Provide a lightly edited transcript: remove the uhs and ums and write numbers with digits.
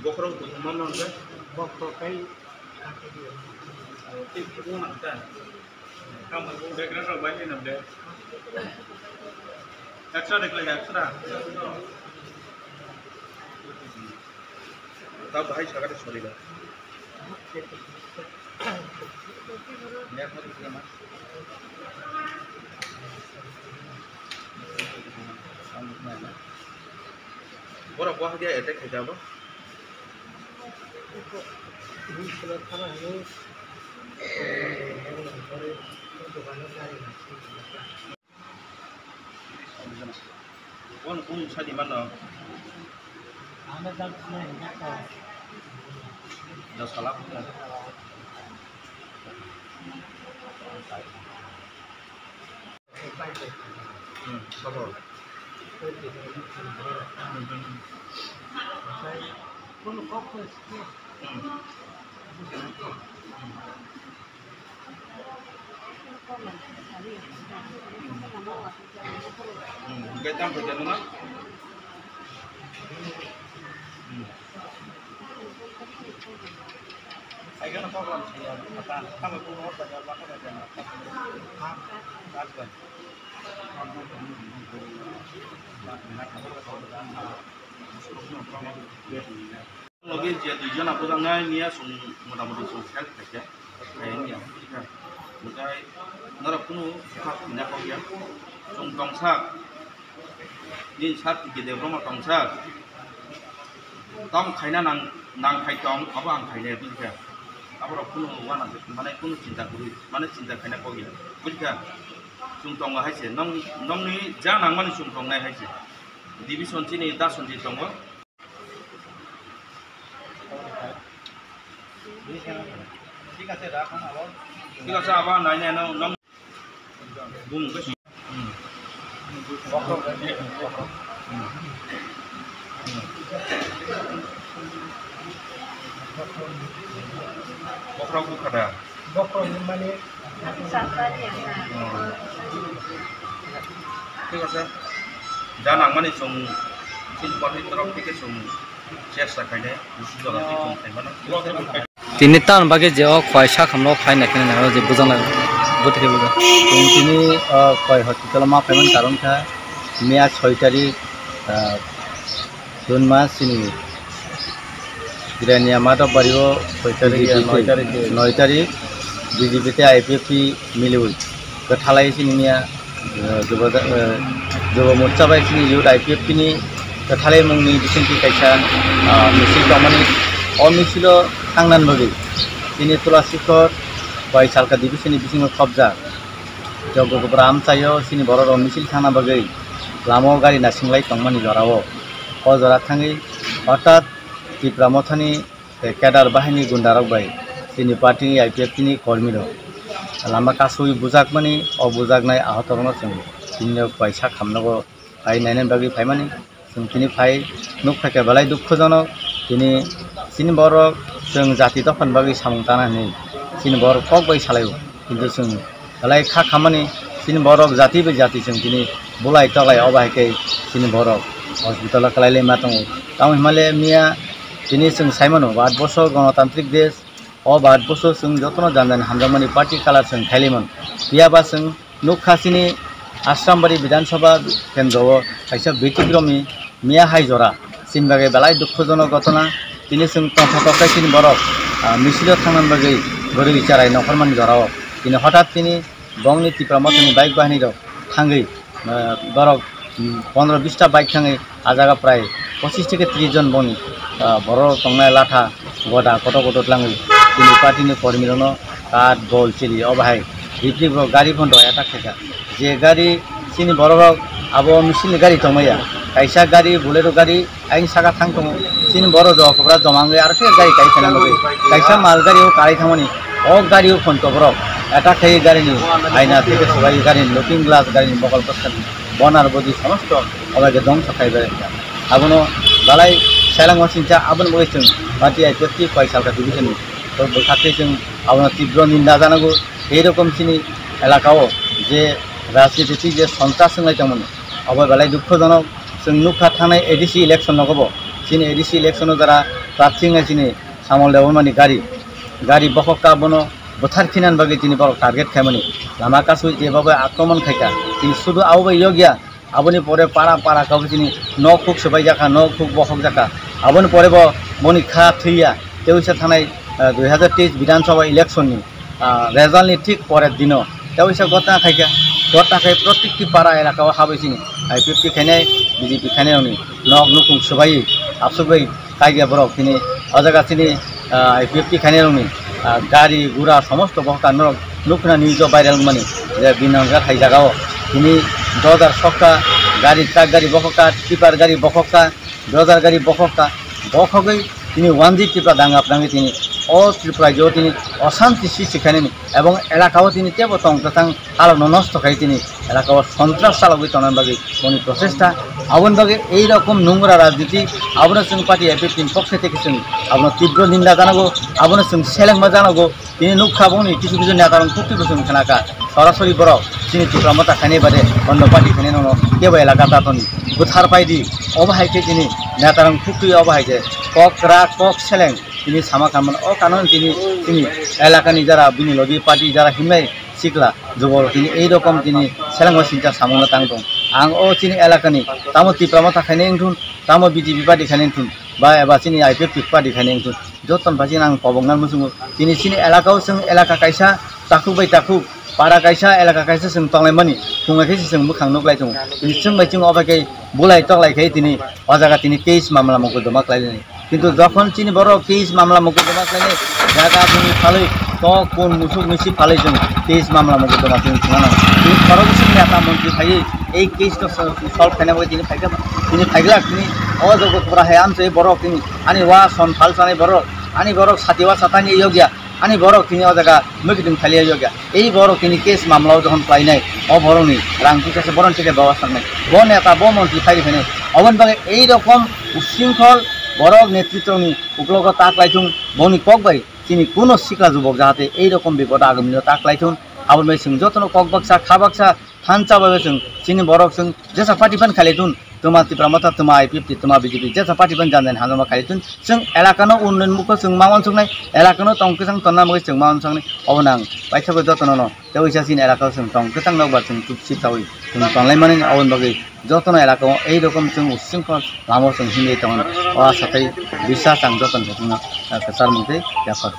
Bokrong tu mana orang? Bokrong kai. Itu mana kan? Kamu udah kena orang banyak nampak. Ekstra dek lagi ekstra. Tahu bahaya sangat sorry dah. Ni apa tu nama? Orang buah dia attack kerja apa? Ini kalau kalau ini Kau pun saya di mana? Anda dah pernah ingat tak? Dah salah bukan? Sabar. Kau kau Gaitang perjalanan. Ayo nak program saya. Kami pun mau belajar apa saja. Kajian. Lagi dia tujuan apa sangat ni ya, mudah-mudahan sukses saja. Ini ya, mudah. Nara pun tak banyak kau ya. Tongsak, ni saat kita berumah tongsak. Tong kaina nang kai tong, apa ang kaina bisa. Apa pun mana pun cinta guru, mana cinta kaina kau ya. Bisa. Sungtong lah hasil. Nong ni jangan mana sungtong ni hasil. Division sini dah sunti tonggo. Tiga saya apa nanya nong bung ke? Bokrong tadi. Bokrong bukan ada. Bokrong di mana? Tiga saya. Jangan mana sung cinta terang tiga sung cesa kaya. Sudah lagi sung mana? Tini tan bagi jauh kuai sak hamlo kuai nak kena nawa je bujang lagi, buat ke bujang. Tini kuai hospital ma payment karun tha, Mea 6 tarik Jun mas ini. Kiranya mata bario 6 tarik BJP IPF milih. Kethalai sini Mea, jawab murca baik sini jawab IPF ini. Kethalai mungkin di sini kaisa misil kamani, misilo Angnan bagi, ini tulah sikor, bayi salka di sini bising khobja, jago keberam sayo sini boror misil thana bagi, lamo gari nasinglai tongmani jorawo, jorat thangi, otat di pramothani kadar bahini gundarok bayi, sini parti IPF ini kormiro, lama kasui bujak mani, bujak nai ahotorno sini, sini bayi sak hamnago, bayi nainen bagi bayi mani, sini bayi nuk pakai balai dukho jono, sini borok जों जाति दफान बागै सामंताना नै सिन बर कक bye सालायो किन्तु जों लाय खा खामानि सिन बरक जाति बे जाति जों दिनै बुलाय तलाय अबायकै सिन बरक हस्पिटाल खालायले मा दङ ताम हिमालय मिया दिनै जों साइमनो भारतबर्ष गणतान्त्रिक देश भारतबर्ष जों जतन जानजानि हामजामानि पार्टी कालार जों खायलेमोन बियाबा जों नुखासिनि आश्रामबारि विधानसभा केन्द्रआव खायसे बेटिग्रमी मिया हाइजरा सिन बागै बालाय दुखुजनक घटना Ini sung tongkak sini borok, misil tangan bagi beri bicara nokorman jorao. Ini hotat ini bong ni tipe motor ni baik bahani do, tanggi borok 15-20 baik tanggi ajaga pray 25 ke 30 jon boni borok tongnai latha goda koto langi. Ini parti ni formilono kat bol cili obahai. Ripli bro gari pun do attack keka. Je gari sini borok abo misil gari tongmaya. Kaisa gari bolero gari aing saga thang tong sini boro do kobra domangai ar ke gari kai kana loge kaisa mal gari o kai thamani o gari o phon to bro eta kai gari ni aina theke sabai gari looking glass gari ni bokal paskan বনার বদি সমস্ত অবাইকে ধ্বংস খাইবে আবনো বালাই সেলাং সিনচা আবন বইছেন party IPFT ফয়সালকা division তো বখাতে जों আবনো তীব্র নিন্দা জানাগো এইরকম চিনি এলাকাও যে রাজনীতি যে সন্ত্রাস সংলাইতামন অবাই বালাই দুঃখজনক जों नुखा थानाय एडिसि इलेक्शन नगबो चिनि एडिसि इलेक्शन द्वारा प्रार्थी चिनि सामल देवमानि गाड़ी बखका बनो बुथार खिनान बागे चिनि बर टार्गेट खायमानि लामा कासु जेबाबो आक्रमण खायका चिनि सुदु आवबो योग्या आबनि परे पारा पारा काबो चिनि न खुक सबाय जाका न खुक बखक जाका आबनि परे बो मनि खा थैया तेवसे थानाय 2023 विधानसभा इलेक्शन नि रेजाल्ट नि ठीक परे दिनो तेवसे गता खायका गता खाय प्रत्येकटी पारा एलाकाव हाबैसिनि आईपीएफटी खायनाय बीजेपी खायनायनि नक नुकुं सबाय आबसुबै कायगिया बरक तिनि अजागासिनि आईपीएफटी खायनायनि गाड़ी गुरा समस्त बहका नुकना निज भाइरल मानी जे बिनांगा थाइजागाव तिनि 2000 सका गाड़ी ट्राक गाड़ी बखका टिपार गाड़ी बखका 2000 गाड़ी बखका बखगै तिनि 1G टिपा दांगाफ्राङै तिनि अ त्रिपुरा जो तिनि अशांति सृष्टि खायनायनि एवं एलाकाव तिनि तेबो तंगतां हालत नष्ट खाय तिनि एलाकाव सन्त्रास चालावै तनान बागै मनि प्रचेष्टा आबन बागै এই রকম নোংরা রাজনীতি আবনো जों पार्टी आईपीएफटी पक्ष থেকে जों आबनो तीव्र निंदा जानांगौ आबनो जों सेलेंमा जानांगौ तिनि नुखाबोनि किछु किछु नेतारं कुटिबो जों खानाका सरासरि बरक चिनि टिप्रा मता खायनाय बादे बन्द पार्टी खायनाय ननो केबो एलाका तातनि बुथार बायदि अबाहायके तिनि नेतारं कुटि अबाहायके कक रा कक सेलें तिनि सामा खामन अ कानन तिनि एलाकानि जारा बिनि लगी पार्टी जारा हिमनाय सिक्ला जुबल तिनि এই রকম तिनि सेलेंमा सिंचा सामना तां दं आं अ चिनि एलाकानि तामो टिप्रा मता खायनाय थुन तामो बीजेपी पार्टी खायनाय थुन बा एबा चिनि आईपीएफटी पार्टी खायनाय थुन जतन बाजिन आं पबंगनान मुसुङो तिनि चिनि एलाकाव जों एलाका कायसा ताखुबै ताखु पारा कायसा एलाका कायसा जों तंलाय मानि खुङाखै जों मोखां नगलाय दं तिनि जों बायथिं अबाकै बुलाय तगलायखै तिनि अजागा तिनि केस मामला मकदमा खालायनाय किन्तु যখন চিনি বড় কেস মামলা মকদ্দমা খাইলে জায়গা তুমি ফালে তো কোন মুসুক মিছি ফালে जों কেস মামলা মকদ্দমা जों থানা তিনি সর্বশেষ নেতা মন্ত্রী ভাই এই কেসটা সলভ খাইনা বই তিনি ফাইগলা তিনি অজগত করা হয় আমছে বড় তিনি আনি ওয়া সন ফালসানি বড় আনি বড় সাতিওয়া সাতানি ইয়োগিয়া আনি বড় তিনি অজাগা মকদিন খালিয়া ইয়োগিয়া এই বড় তিনি কেস মামলাও যখন পাইনাই অ বড়নি রাং পিছাছে বড়ন থেকে ব্যবস্থা নাই ব নেতা ব মন্ত্রী ফাইলি ফাইনে অবন বাগে এই রকম উশৃঙ্খল বড়ক নেতৃত্বনি উপলক তাকলাইথুন বনি ককবাই তিনি কোনো শিকা যুবক যাতে এই রকম বিপদ আগমনীয় তাকলাইথুন আবন বাই जों যতন ককবাকসা খাবাকসা থানচা বাবে जों চিনি বড়ক जों जेसा पार्टीफान खालिथुन तमा तिप्रा मता तमा आईपीएफटी तमा बीजेपी जेसा पार्टीफान जाननाय हाजमा खालिथुन जों एलाकानो उन्नयन मुखो जों मावन संनाय एलाकानो तंकसां तन्ना मगे जों मावन संनाय अबनां बायथाबो जतन तेवैसा चिन एलाकाव जों तंकसां नगबा जों तुपसितावै जों तनलाय माने अबन बागै যতন এলাকাও এই রকম जों উশৃঙ্খল লামो जों हिंदे तमन अ साथै বিশ্বাস आं जतन जों कसार मन्थै याफार